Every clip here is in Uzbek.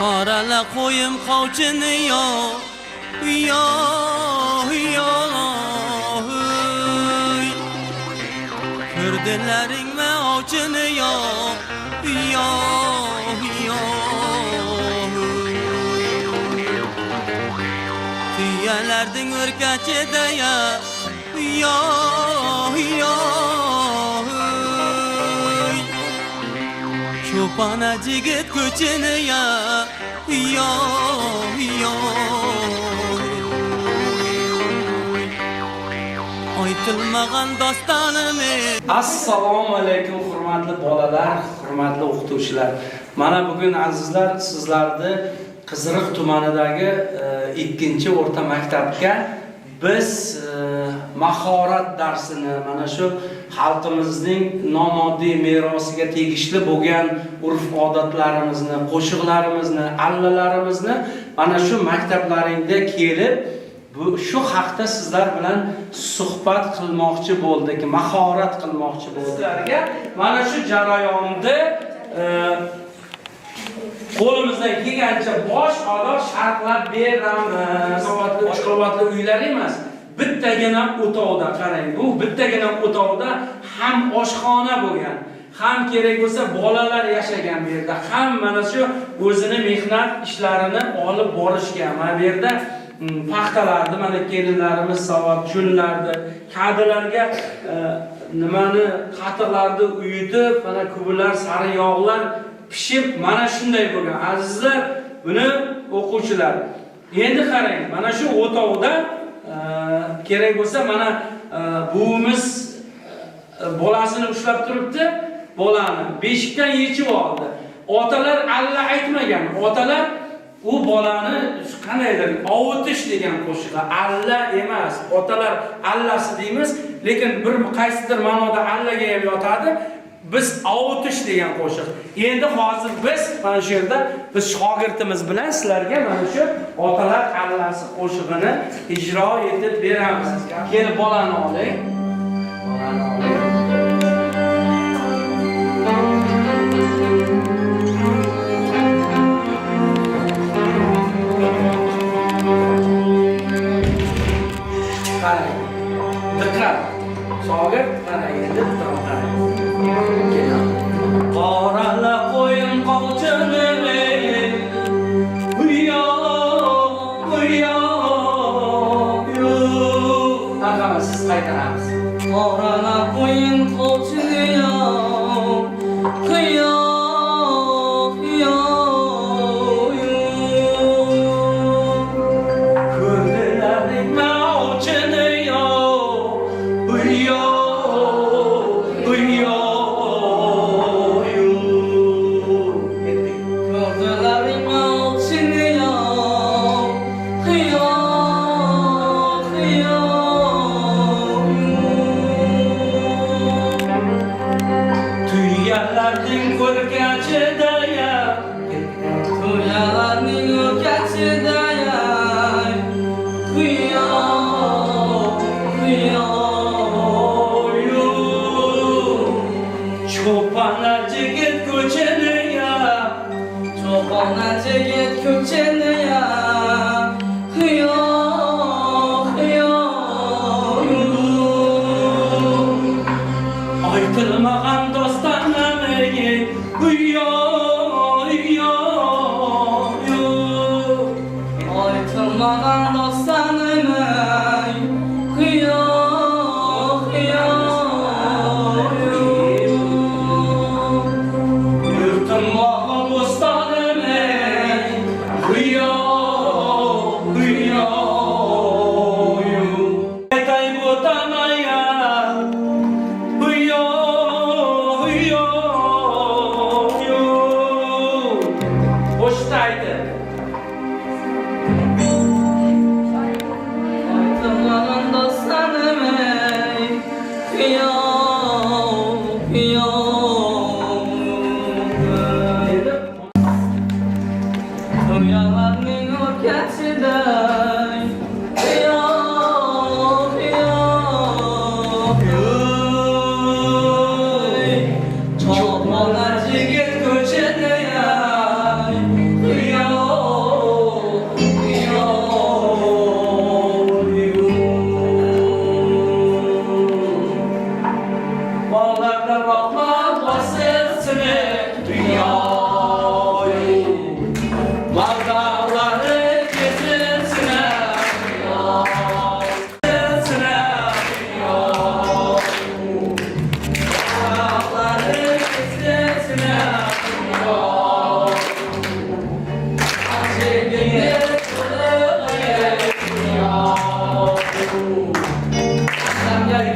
Qarala qo'yim qovchini yo Ko'rdilaringmi ovchini yo Tuyalarding o'rkachida yo Cho'pona jigit ko'chini yo Aytilmagan dostonim. Assalomu alaykum hurmatli bolalar, hurmatli o'qituvchilar. Mana bugun azizlar sizlarni Qiziriq tumanidagi 2-o'rta maktabga biz mahorat darsini, mana shu xalqimizning nomoddiy merosiga tegishli bo'lgan urf-odatlarimizni, qo'shiqlarimizni, allalarimizni mana shu maktablaringda kelib shu haqda sizlar bilan suhbat qilmoqchi bo'ldik, mahorat qilmoqchi bo'ldik. Sizlarga mana shu jarayonda qo'limizdan kelgancha bosh odoq sharhlab beramiz. Qavatli, 3 qavatli uylar emas, bittagina o'tovda qarang. Bu bittagina o'tovda ham oshxona bo'lgan, ham kerak bo'lsa bolalar yashagan bu yerda, ham mana shu o'zini mehnat ishlarini olib borishgan. Mana bu yerda paxtalarni mana kelinlarimiz savat cho'llardi, kadilarga nimani qatiqlarni uyutib, mana kubular, sari yog'lar pishib, mana shunday bo'lgan. Azizlar, buni o'quvchilar. Endi qarang, mana shu o'tovda kerak bo'lsa mana buvimiz bolasini ushlab turibdi, bolani beshikdan yechib oldi. Otalar alla aytmagan. Otalar u bolani qandaydir ovutish degan qo'shiqqa, alla emas. Otalar allasi deymiz, lekin bir qaysidir ma'noda allaga ham yotadi. Biz ovutish degan qo'shiq. Endi hozir biz mana shu yerda biz shogirdimiz bilan sizlarga mana shu otalar allasi qo'shig'ini ijro etib beramiz. Kelib bolani oling. Bolani oling. Qarang. Diqqat. Shogird qarang, endi qarang. Qarala qo'yim qovchini siz qaytaramiz. Qarala qo'yim qovchini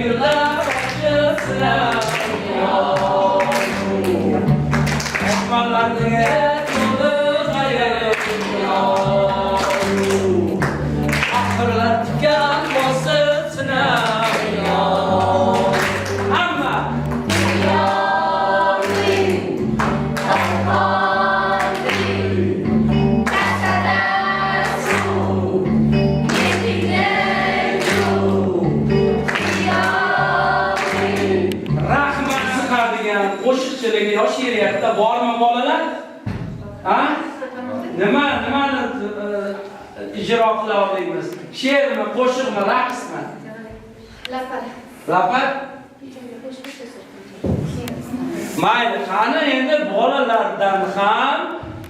gullar ochilsin osmonlarga to'lib oxirlar tikan bosib hamma rahmat chiqadigan qo'shiqchilik yosh she'riyatda bormi bolalar? Ha? Nimani ijro qila olmaymiz? She'rmi, qo'shiqmi, raqsmi? Lapar. Mayli, qani endi bolalardan ham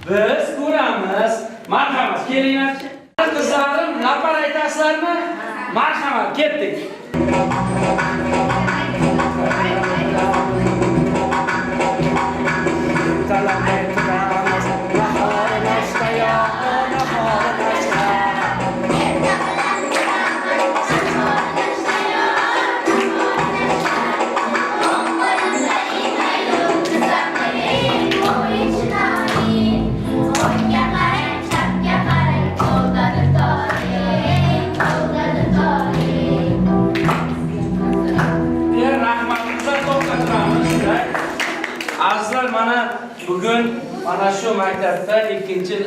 biz ko'ramiz. Marhamat, kelinglar-chi. Qizlarim, lapar aytasizlarmi? Marhamat, ketdik. Azizlar, mana bugun mana shu maktabda ikkinchi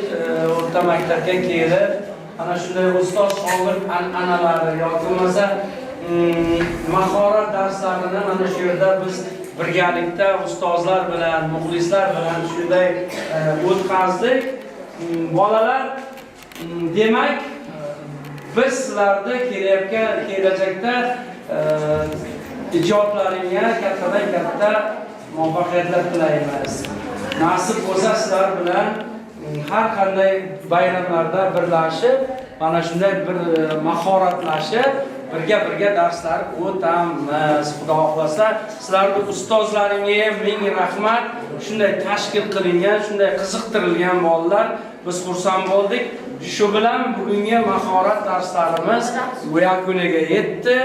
o'rta maktabga kelib, mana shunday ustoz shogird an'analari yoki bo'lmasa mahorat darslarini mana shu yerda biz birgalikda ustozlar bilan, muxlislar bilan shunday o'tkazdik. Bolalar, demak biz sizlarni kelajakda ijodlaringga kattadan katta muvaffaqiyatlar tilaymiz. Nasib bo'lsa sizlar bilan har qanday bayramlarda birlashib, mana shunday bir mahoratlashib, birga darslar o'tamiz. Xudo xolasa, sizlarning ustozlaringga ming rahmat. Shunday tashkil qilingan, shunday qiziqtirilgan bolalar, biz xursand bo'ldik. Shu bilan bugungi mahorat darslarimiz yakuniga yetdi.